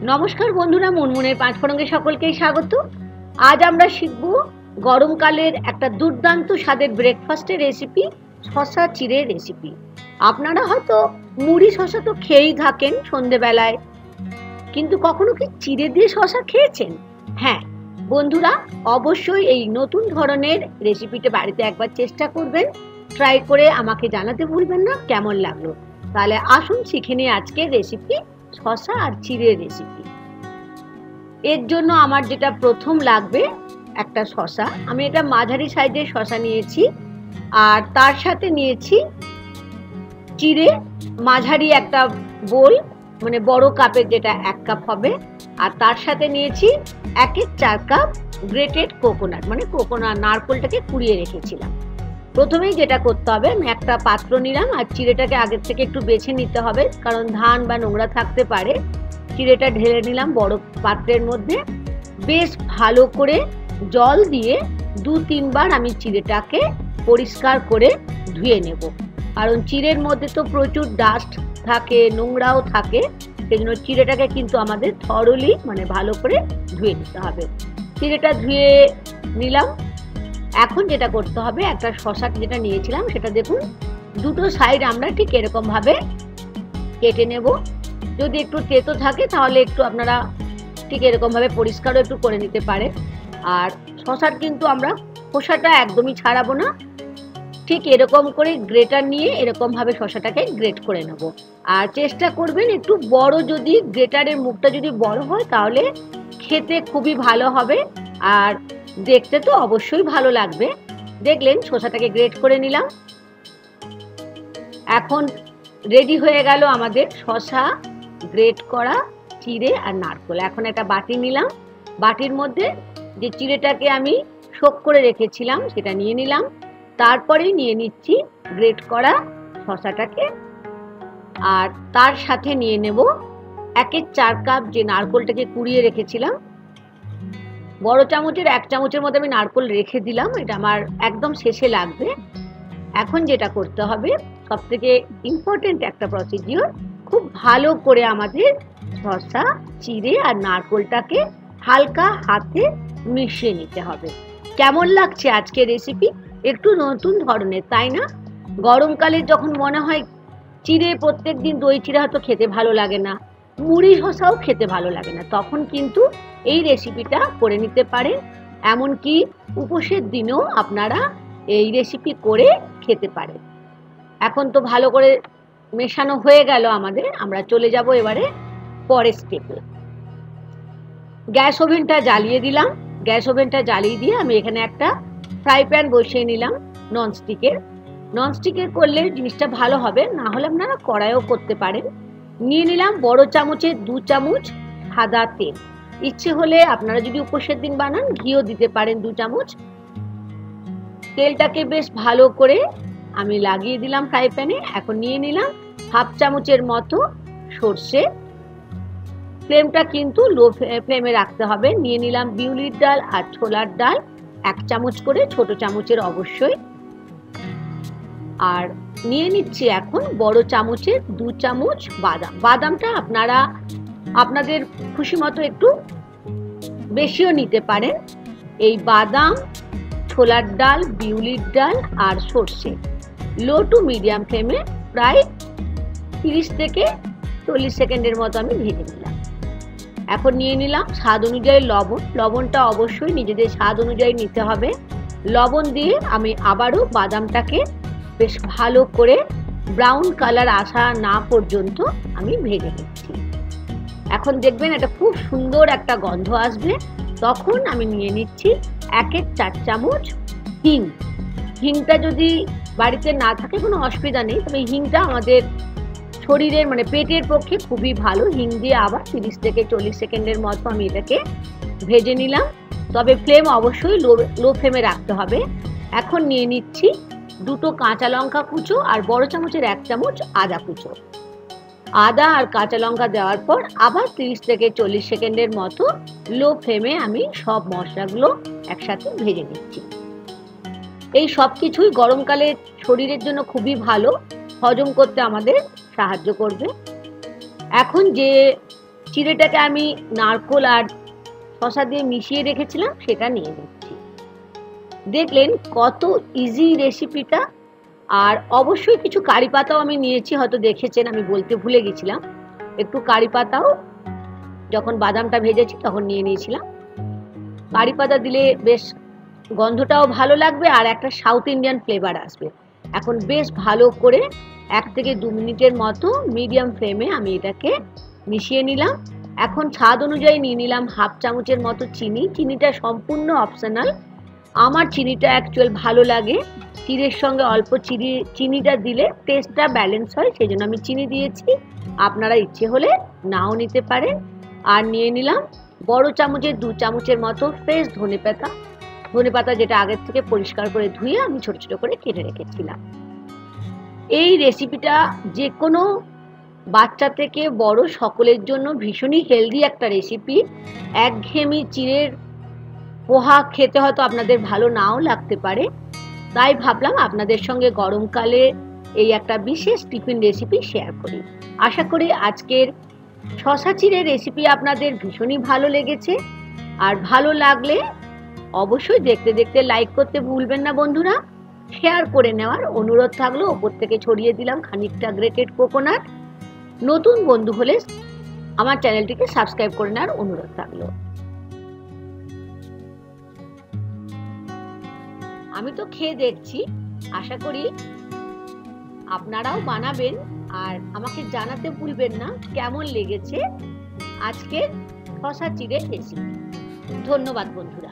নমস্কার বন্ধুরা, মুনমুনের পাঁচফোড়নে সকলকেই স্বাগত। আজ আমরা শিখব গরমকালের একটা দুর্দান্ত স্বাদের ব্রেকফাস্টের রেসিপি, শসা চিড়ে রেসিপি। আপনারা হয়তো মুড়ি শসা তো খেয়েই থাকেন সন্ধেবেলায়, কিন্তু কখনো কি চিড়ে দিয়ে শসা খেয়েছেন? হ্যাঁ বন্ধুরা, অবশ্যই এই নতুন ধরনের রেসিপিটা বাড়িতে একবার চেষ্টা করবেন। ট্রাই করে আমাকে জানাতে ভুলবেন না কেমন লাগলো। তাহলে আসুন শিখে নিই আজকের রেসিপি, শসা আর চিড়ের রেসিপি। এর জন্য আমার যেটা প্রথম লাগবে একটা শসা। আমি এটা মাঝারি সাইজের শসা নিয়েছি, আর তার সাথে নিয়েছি চিড়ে, মাঝারি একটা বোল, মানে বড় কাপের যেটা 1 কাপ হবে। আর তার সাথে নিয়েছি 1/4 কাপ গ্রেটেড কোকোনাট, মানে কোকোনাট নারকেলটাকে কুড়িয়ে রেখেছিলাম। প্রথমেই যেটা করতে হবে, আমি একটা পাত্র নিলাম, আর চিড়েটাকে আগের থেকে একটু বেছে নিতে হবে, কারণ ধান বা নোংরা থাকতে পারে। চিড়েটা ঢেলে নিলাম বড় পাত্রের মধ্যে। বেশ ভালো করে জল দিয়ে 2-3 বার আমি চিড়েটাকে পরিষ্কার করে ধুয়ে নেব, কারণ চিড়ের মধ্যে তো প্রচুর ডাস্ট থাকে, নোংরাও থাকে। সেই জন্য চিড়েটাকে কিন্তু আমাদের থরলি, মানে ভালো করে ধুয়ে নিতে হবে। চিড়েটা ধুয়ে নিলাম। এখন যেটা করতে হবে, একটা শসা যেটা নিয়েছিলাম সেটা দেখুন, দুটো সাইড আমরা ঠিক এরকম ভাবে কেটে নেব। যদি একটু তেতো থাকে তাহলে একটু আপনারা ঠিক এরকম ভাবে পরিষ্কারও একটু করে নিতে পারেন। আর শসার কিন্তু আমরা খোসাটা একদমই ছাড়াবো না, ঠিক এরকম করে গ্রেটার নিয়ে এরকম ভাবে শসাটাকে গ্রেট করে নেব। আর চেষ্টা করবেন একটু বড়, যদি গ্রেটারের মুখটা যদি বড় হয় তাহলে খেতে খুবই ভালো হবে, আর দেখতে তো অবশ্যই ভালো লাগবে। দেখলেন শসাটাকে গ্রেট করে নিলাম। এখন রেডি হয়ে গেল আমাদের শসা গ্রেট করা, চিড়ে আর নারকেল। এখন একটা বাটি নিলাম, বাটির মধ্যে যে চিড়েটাকে আমি শোক করে রেখেছিলাম সেটা নিয়ে নিলাম। তারপরেই নিয়ে নিচ্ছি গ্রেট করা শসাটাকে, আর তার সাথে নিয়ে নেব 1/4 কাপ যে নারকেলটাকে কুড়িয়ে রেখেছিলাম। বড় চামচের 1 চামচের মধ্যে আমি নারকেল রেখে দিলাম, এটা আমার একদম শেষে লাগবে। এখন যেটা করতে হবে, সব থেকে ইম্পর্টেন্ট একটা প্রসিডিওর, খুব ভালো করে আমাদের শসা, চিড়ে আর নারকেলটাকে হালকা হাতে মিশিয়ে নিতে হবে। কেমন লাগছে আজকের রেসিপি? একটু নতুন ধরনের, তাই না? গরমকালে যখন মনে হয় চিড়ে, প্রত্যেক দিন দই চিড়ে হয়তো খেতে ভালো লাগে না, মুড়ি শসাও খেতে ভালো লাগে না, তখন কিন্তু এই রেসিপিটা করে নিতে পারেন। এমনকি উপোসের দিনেও আপনারা এই রেসিপি করে খেতে পারেন। এখন তো ভালো করে মেশানো হয়ে গেল আমাদের, আমরা চলে যাব এবারে পরের স্টেপে। গ্যাস ওভেনটা জ্বালিয়ে দিলাম। গ্যাস ওভেনটা জ্বালিয়ে দিয়ে আমি এখানে একটা ফ্রাই প্যান বসিয়ে নিলাম, ননস্টিকের। ননস্টিকের করলে জিনিসটা ভালো হবে, না হলে আপনারা কড়াইও করতে পারেন। নিয়ে নিলাম বড় চামচের 2 চামচ সাদা তেল। ইচ্ছে হলে আপনারা যদি উপোসের দিন বানান ঘিও দিতে পারেন 2 চামচ। তেলটাকে বেশ ভালো করে আমি লাগিয়ে দিলাম ফ্রাই প্যানে। এখন নিয়ে নিলাম 1/2 চামচের মতো সর্ষে। ফ্লেমটা কিন্তু লো ফ্লেমে রাখতে হবে। নিয়ে নিলাম বিউলির ডাল আর ছোলার ডাল 1 চামচ করে, ছোট চামচের অবশ্যই। আর নিয়ে নিচ্ছি এখন বড় চামচের 2 চামচ বাদাম। বাদামটা আপনারা আপনাদের খুশি মতো একটু বেশিও নিতে পারেন। এই বাদাম, ছোলার ডাল, বিউলির ডাল আর সর্ষে লো টু মিডিয়াম ফ্লেমে প্রায় 30 থেকে 40 সেকেন্ডের মতো আমি ভেজে নিলাম। এখন নিয়ে নিলাম স্বাদ অনুযায়ী লবণ। লবণটা অবশ্যই নিজেদের স্বাদ অনুযায়ী নিতে হবে। লবণ দিয়ে আমি আবারও বাদামটাকে বেশ ভালো করে ব্রাউন কালার আসা না পর্যন্ত আমি ভেজে নিচ্ছি। এখন দেখবেন এটা খুব সুন্দর একটা গন্ধ আসবে, তখন আমি নিয়ে নিচ্ছি 1/4 চামচ হিং। হিংটা যদি বাড়িতে না থাকে কোনো অসুবিধা নেই, তবে হিংটা আমাদের শরীরের, মানে পেটের পক্ষে খুবই ভালো। হিং দিয়ে আবার 30 থেকে 40 সেকেন্ডের মতো আমি এটাকে ভেজে নিলাম, তবে ফ্লেম অবশ্যই লো ফ্লেমে রাখতে হবে। এখন নিয়ে নিচ্ছি 2 কাঁচা লঙ্কা কুচো আর বড় চামচের 1 চামচ আদা কুচো। আদা আর কাঁচা লঙ্কা দেওয়ার পর আবার 30 থেকে 40 সেকেন্ডের মতো লো ফ্লেমে আমি সব মশলাগুলো একসাথে ভেজে নিচ্ছি। এই সব কিছুই গরমকালে শরীরের জন্য খুবই ভালো, হজম করতে আমাদের সাহায্য করবে। এখন যে চিড়েটাকে আমি নারকোল আর শসা দিয়ে মিশিয়ে রেখেছিলাম, সেটা নিয়ে নিচ্ছি। দেখলেন কত ইজি রেসিপিটা। আর অবশ্যই কিছু কারি পাতাও আমি নিয়েছি, হয়তো দেখেছেন, আমি বলতে ভুলে গেছিলাম। একটু কারি পাতাও যখন বাদামটা ভেজেছি তখন নিয়ে নিয়েছিলাম। কারি পাতা দিলে বেশ গন্ধটাও ভালো লাগবে আর একটা সাউথ ইন্ডিয়ান ফ্লেভার আসবে। এখন বেশ ভালো করে 1 থেকে 2 মিনিটের মতো মিডিয়াম ফ্লেমে আমি এটাকে মিশিয়ে নিলাম। এখন স্বাদ অনুযায়ী নিয়ে নিলাম 1/2 চামচের মতো চিনি। চিনিটা সম্পূর্ণ অপশনাল, আমার চিনিটা অ্যাকচুয়াল ভালো লাগে। চিড়ের সঙ্গে অল্প চিনিটা দিলে টেস্টটা ব্যালেন্স হয়, সেই জন্য আমি চিনি দিয়েছি। আপনারা ইচ্ছে হলে নাও নিতে পারেন। আর নিয়ে নিলাম বড় চামচের 2 চামচের মতো ফ্রেশ ধনেপাতা, যেটা আগের থেকে পরিষ্কার করে ধুয়ে আমি ছোট ছোট করে কেটে রেখেছিলাম। এই রেসিপিটা যে কোনো বাচ্চা থেকে বড় সকলের জন্য ভীষণই হেলদি একটা রেসিপি। একঘেয়েমি চিড়ের পোহা খেতে হয়তো আপনাদের ভালো নাও লাগতে পারে, তাই ভাবলাম আপনাদের সঙ্গে গরমকালে এই একটা বিশেষ টিফিন রেসিপি শেয়ার করি। আশা করি আজকের শসা চিড়ের রেসিপি আপনাদের ভীষণই ভালো লেগেছে। আর ভালো লাগলে অবশ্যই দেখতে দেখতে লাইক করতে ভুলবেন না বন্ধুরা। শেয়ার করে নেওয়ার অনুরোধ থাকলো। ওপর থেকে ছড়িয়ে দিলাম খানিকটা গ্রেটেড কোকোনাট। নতুন বন্ধু হলে আমার চ্যানেলটিকে সাবস্ক্রাইব করে নেওয়ার অনুরোধ থাকলো। আমি তো খেয়ে দেখছি, আশা করি আপনারাও বানাবেন আর আমাকে জানাতে ভুলবেন না কেমন লেগেছে আজকের শসা চিড়ের রেসিপি। ধন্যবাদ বন্ধুরা।